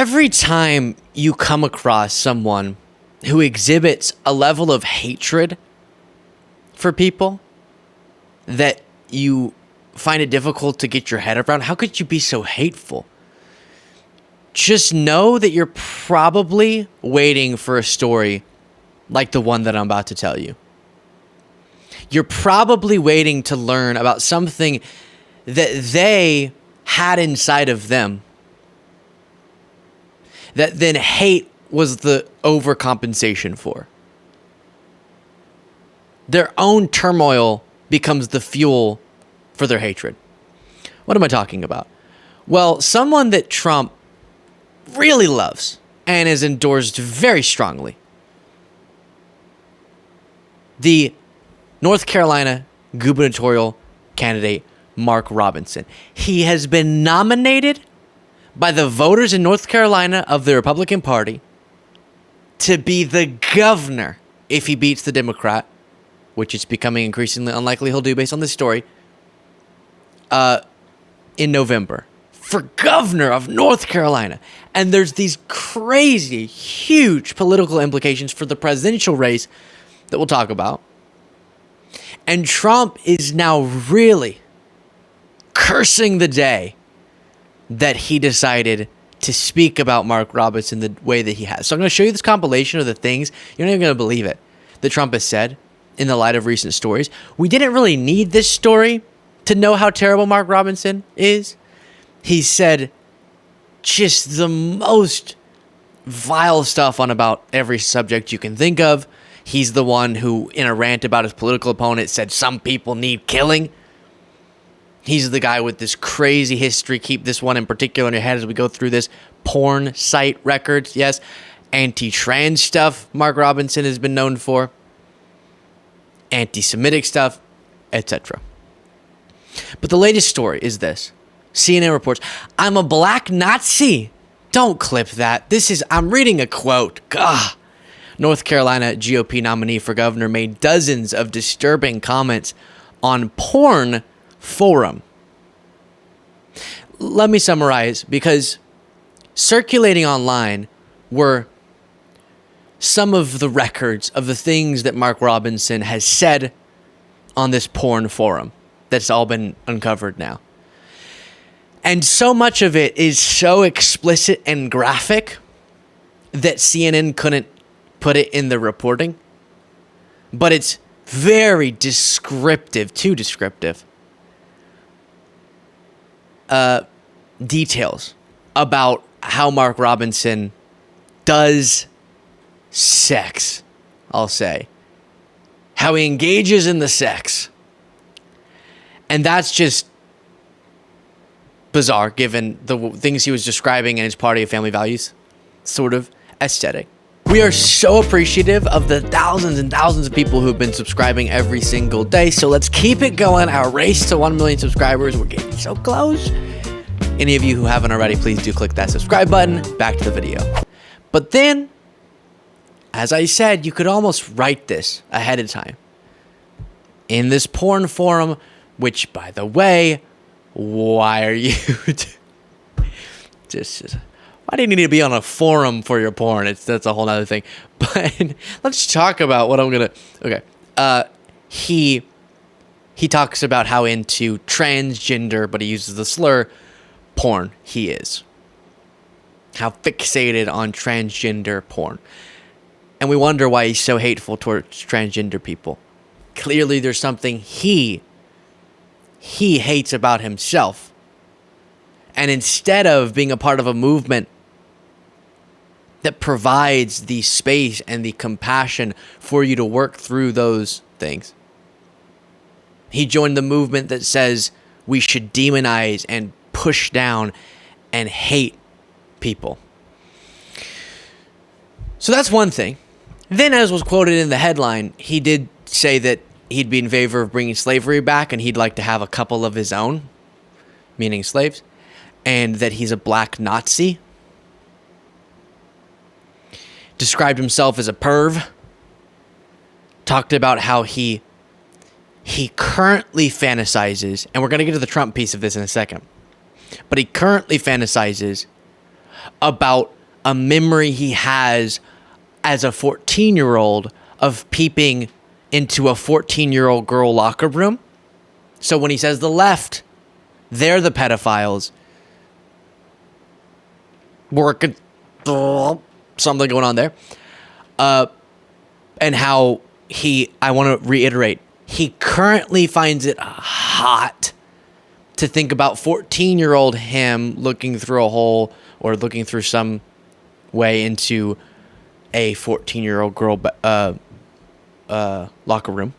every time you come across someone who exhibits a level of hatred for people that you find it difficult to get your head around, how could you be so hateful? Just know that you're probably waiting for a story like the one that I'm about to tell you. You're probably waiting to learn about something that they had inside of them, that then hate was the overcompensation for. Their own turmoil becomes the fuel for their hatred. What am I talking about? Well, someone that Trump really loves and is endorsed very strongly. The North Carolina gubernatorial candidate, Mark Robinson. He has been nominated by the voters in North Carolina of the Republican Party to be the governor if he beats the Democrat, which is becoming increasingly unlikely he'll do based on this story, in November. For governor of North Carolina. And there's these crazy, huge political implications for the presidential race that we'll talk about. And Trump is now really cursing the day that he decided to speak about Mark Robinson the way that he has. So I'm going to show you this compilation of the things, you're not even going to believe it, that Trump has said in the light of recent stories. We didn't really need this story to know how terrible Mark Robinson is. He said just the most vile stuff on about every subject you can think of. He's the one who, in a rant about his political opponent, said some people need killing. He's the guy with this crazy history. Keep this one in particular in your head as we go through this. Porn site records, yes. Anti-trans stuff Mark Robinson has been known for. Anti-Semitic stuff, etc. But the latest story is this. CNN reports, I'm a black Nazi. Don't clip that. I'm reading a quote. Gah. North Carolina GOP nominee for governor made dozens of disturbing comments on porn forum. Let me summarize, because circulating online were some of the records of the things that Mark Robinson has said on this porn forum that's all been uncovered now. And so much of it is so explicit and graphic that CNN couldn't put it in the reporting. But it's very descriptive, too descriptive. Details about how Mark Robinson does sex, I'll say. How he engages in the sex. And that's just bizarre, given the things he was describing in his party of family values sort of aesthetic. We are so appreciative of the thousands and thousands of people who've been subscribing every single day. So let's keep it going. Our race to 1 million subscribers. We're getting so close. Any of you who haven't already, please do click that subscribe button. Back to the video. But then, as I said, you could almost write this ahead of time. In this porn forum, which, by the way, why are you just why do you need to be on a forum for your porn? That's a whole other thing. But let's talk about what I'm gonna. Okay, he talks about how into transgender, but he uses the slur, porn. He is how fixated on transgender porn, and we wonder why he's so hateful towards transgender people. Clearly, there's something he hates about himself. And instead of being a part of a movement that provides the space and the compassion for you to work through those things, he joined the movement that says we should demonize and push down and hate people. So that's one thing. Then, as was quoted in the headline, he did say that he'd be in favor of bringing slavery back and he'd like to have a couple of his own, meaning slaves, and that he's a black Nazi. Described himself as a perv. Talked about how he currently fantasizes, and we're going to get to the Trump piece of this in a second, but he currently fantasizes about a memory he has as a 14-year-old of peeping into a 14-year-old girl locker room. So when he says the left, they're the pedophiles. Working something going on there. And how I want to reiterate, he currently finds it hot to think about 14-year-old him looking through a hole or looking through some way into a 14-year-old girl locker room.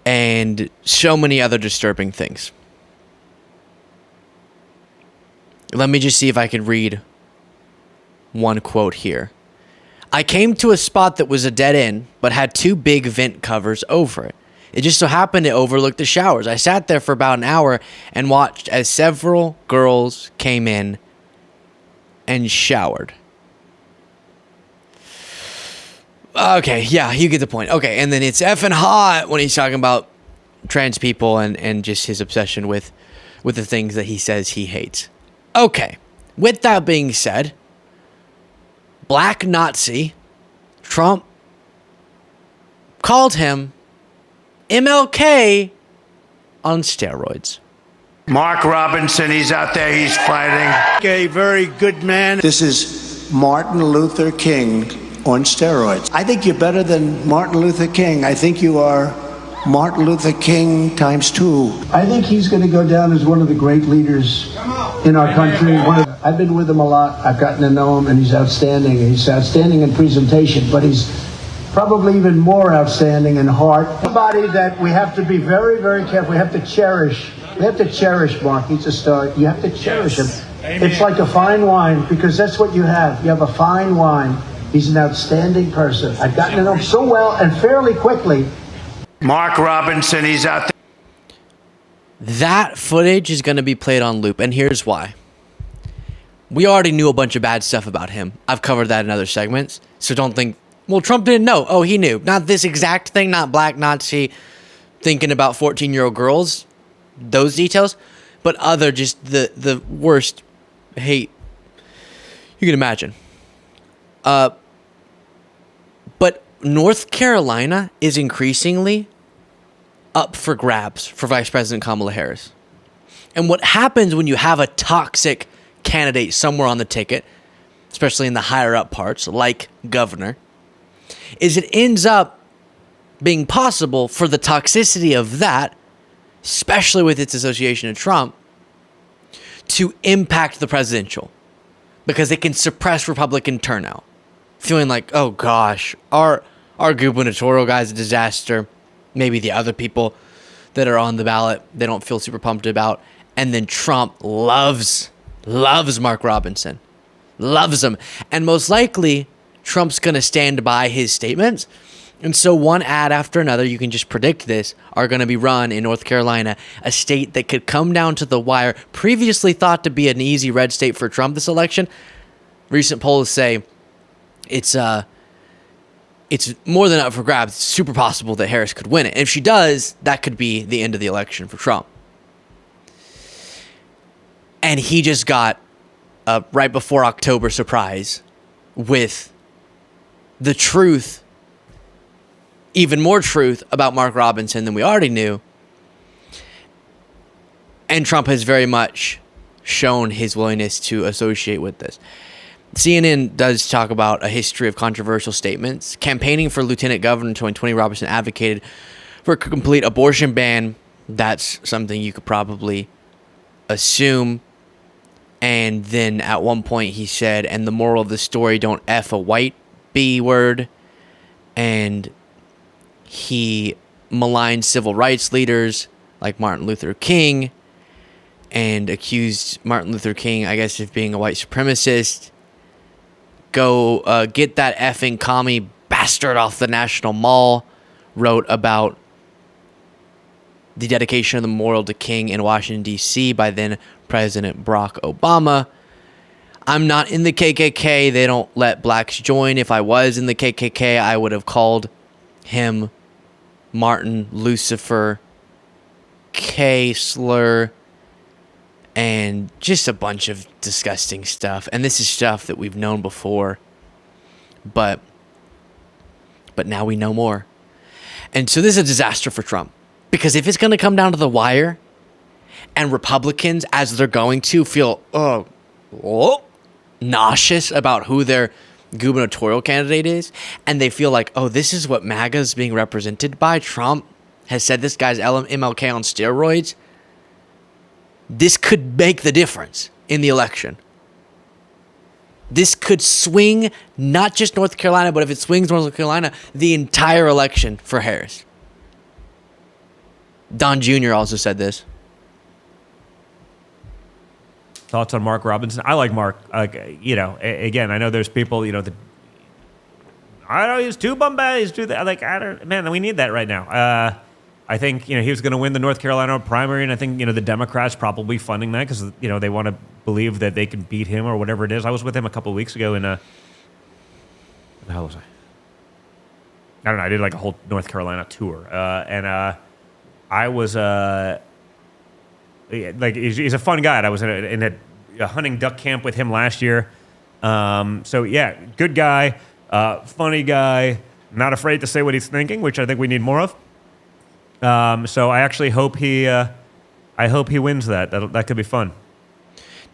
And so many other disturbing things. Let me just see if I can read one quote here. I came to a spot that was a dead end, but had two big vent covers over it. It just so happened to overlook the showers. I sat there for about an hour and watched as several girls came in and showered. Okay, yeah, you get the point. Okay, and then it's effing hot when he's talking about trans people and just his obsession with the things that he says he hates. Okay, with that being said, Black Nazi, Trump called him MLK on steroids. Mark Robinson, he's out there, he's fighting. A very good man. This is Martin Luther King on steroids. I think you're better than Martin Luther King. I think you are Martin Luther King times 2. I think he's going to go down as one of the great leaders in our country. I've been with him a lot. I've gotten to know him, and he's outstanding. He's outstanding in presentation, but he's probably even more outstanding in heart. Somebody that we have to be very, very careful. We have to cherish. We have to cherish Mark. He's a star. You have to cherish him. Amen. It's like a fine wine, because that's what you have. You have a fine wine. He's an outstanding person. I've gotten to know him so well and fairly quickly. Mark Robinson, he's out there. That footage is going to be played on loop, and here's why. We already knew a bunch of bad stuff about him. I've covered that in other segments, so don't think, well, Trump didn't know. Oh, he knew. Not this exact thing, not Black Nazi thinking about 14-year-old girls, those details, but other just the worst hate you can imagine. But North Carolina is increasingly up for grabs for Vice President Kamala Harris. And what happens when you have a toxic candidate somewhere on the ticket, especially in the higher up parts, like governor, is it ends up being possible for the toxicity of that, especially with its association to Trump, to impact the presidential. Because it can suppress Republican turnout. Feeling like, oh gosh, our gubernatorial guy's a disaster. Maybe the other people that are on the ballot, they don't feel super pumped about. And then Trump loves Mark Robinson. Loves him. And most likely, Trump's going to stand by his statements. And so one ad after another, you can just predict this, are going to be run in North Carolina, a state that could come down to the wire, previously thought to be an easy red state for Trump this election. Recent polls say it's more than up for grabs. It's super possible that Harris could win it. And if she does, that could be the end of the election for Trump. And he just got a right before October surprise with the truth, even more truth about Mark Robinson than we already knew. And Trump has very much shown his willingness to associate with this. CNN does talk about a history of controversial statements. Campaigning for lieutenant governor in 2020, Robinson advocated for a complete abortion ban. That's something you could probably assume. And then at one point he said, and the moral of the story, don't F a white B word. And he maligned civil rights leaders like Martin Luther King and accused Martin Luther King, I guess, of being a white supremacist. Go get that effing commie bastard off the National Mall. Wrote about the dedication of the memorial to King in Washington, D.C. by then President Barack Obama. I'm not in the KKK. They don't let blacks join. If I was in the KKK, I would have called him Martin Lucifer K slur. and just a bunch of disgusting stuff. And this is stuff that we've known before, but now we know more. And so this is a disaster for Trump, because if it's going to come down to the wire and Republicans, as they're going to, feel nauseous about who their gubernatorial candidate is, and they feel like, oh, this is what MAGA is being represented by. Trump has said this guy's MLK on steroids. This could make the difference in the election. This could swing not just North Carolina, but if it swings North Carolina, the entire election for Harris. Don Jr. also said this. Thoughts on Mark Robinson? I like Mark. Again, I know there's people, that I don't know, he's too bombastic, he's too that. Like, I don't, man, we need that right now. I think, he was going to win the North Carolina primary, and I think, the Democrats probably funding that because, they want to believe that they can beat him or whatever it is. I was with him a couple of weeks ago in, where the hell was I? I don't know. I did like a whole North Carolina tour. I was, he's a fun guy. I was in a hunting duck camp with him last year. So yeah, good guy, funny guy, not afraid to say what he's thinking, which I think we need more of. So I actually hope he wins that. That could be fun.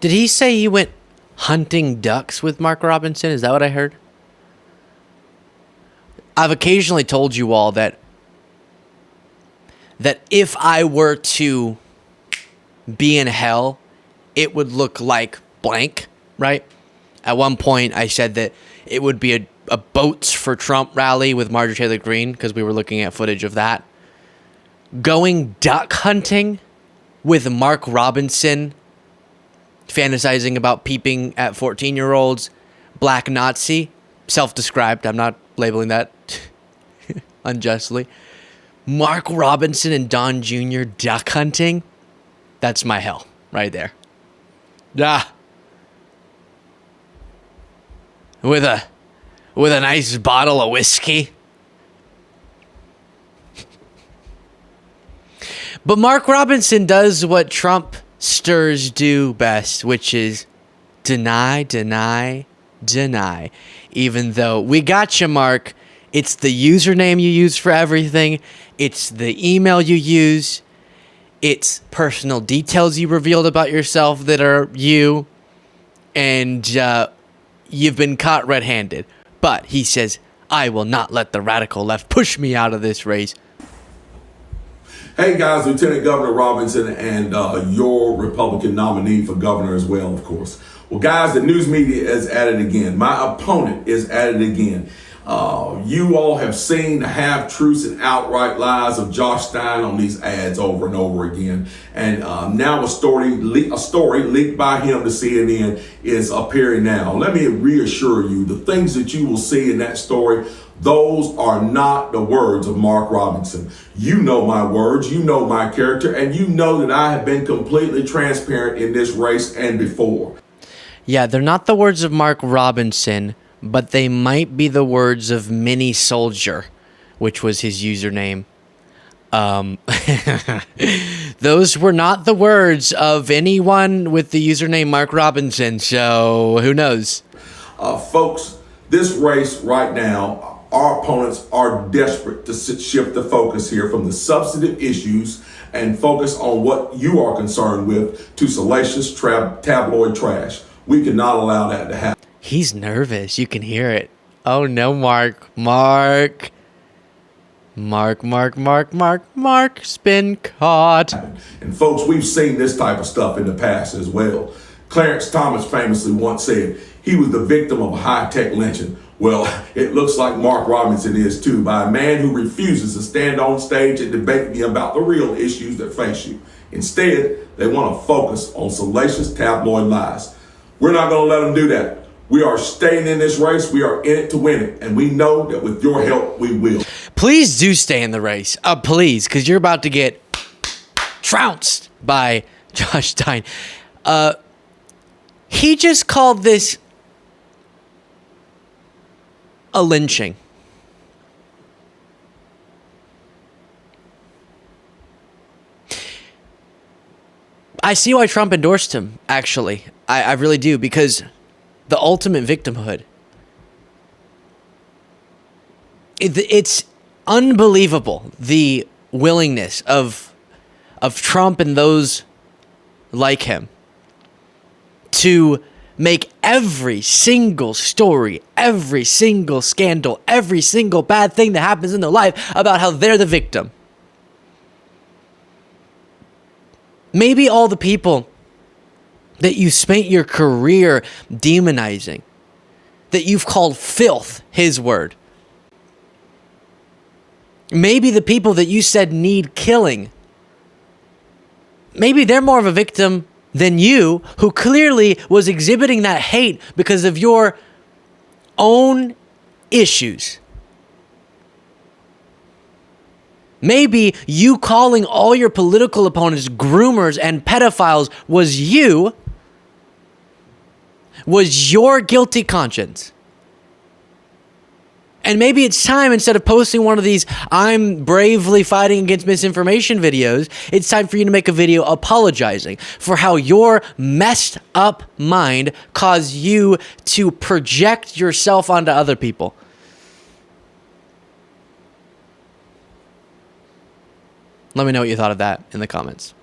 Did he say he went hunting ducks with Mark Robinson? Is that what I heard? I've occasionally told you all that if I were to be in hell, it would look like blank, right? At one point, I said that it would be a Boats for Trump rally with Marjorie Taylor Greene, because we were looking at footage of that. Going duck hunting with Mark Robinson, fantasizing about peeping at 14-year-olds, black Nazi, self-described, I'm not labeling that unjustly. Mark Robinson and Don Jr. duck hunting, that's my hell right there. With a nice bottle of whiskey. But Mark Robinson does what Trumpsters do best, which is deny, deny, deny. Even though we got you, Mark. It's the username you use for everything. It's the email you use. It's personal details you revealed about yourself that are you. And you've been caught red-handed. But he says, I will not let the radical left push me out of this race. Hey guys, Lieutenant Governor Robinson and your Republican nominee for governor as well, of course. Well, guys, the news media is at it again. My opponent is at it again. You all have seen the half-truths and outright lies of Josh Stein on these ads over and over again. And now a story leaked by him to CNN is appearing now. Let me reassure you, the things that you will see in that story, those are not the words of Mark Robinson. You know my words, you know my character, and you know that I have been completely transparent in this race and before. Yeah, they're not the words of Mark Robinson, but they might be the words of Mini Soldier, which was his username. Those were not the words of anyone with the username Mark Robinson, so who knows? Folks, this race right now, our opponents are desperate to shift the focus here from the substantive issues and focus on what you are concerned with to salacious tabloid trash. We cannot allow that to happen. He's nervous. You can hear it. Oh no, Mark. Mark's been caught. And folks, we've seen this type of stuff in the past as well. Clarence Thomas famously once said he was the victim of a high-tech lynching. Well, it looks like Mark Robinson is too, by a man who refuses to stand on stage and debate me about the real issues that face you. Instead, they want to focus on salacious tabloid lies. We're not going to let them do that. We are staying in this race. We are in it to win it. And we know that with your help, we will. Please do stay in the race. Please, because you're about to get trounced by Josh Stein. He just called this a lynching. I see why Trump endorsed him, actually. I really do, because the ultimate victimhood. It's unbelievable, the willingness of Trump and those like him to make every single story, every single scandal, every single bad thing that happens in their life about how they're the victim. Maybe all the people that you spent your career demonizing, that you've called filth, his word. Maybe the people that you said need killing, maybe they're more of a victim than you, who clearly was exhibiting that hate because of your own issues. Maybe you calling all your political opponents groomers and pedophiles was your guilty conscience. And maybe it's time, instead of posting one of these "I'm bravely fighting against misinformation" videos, it's time for you to make a video apologizing for how your messed up mind caused you to project yourself onto other people. Let me know what you thought of that in the comments.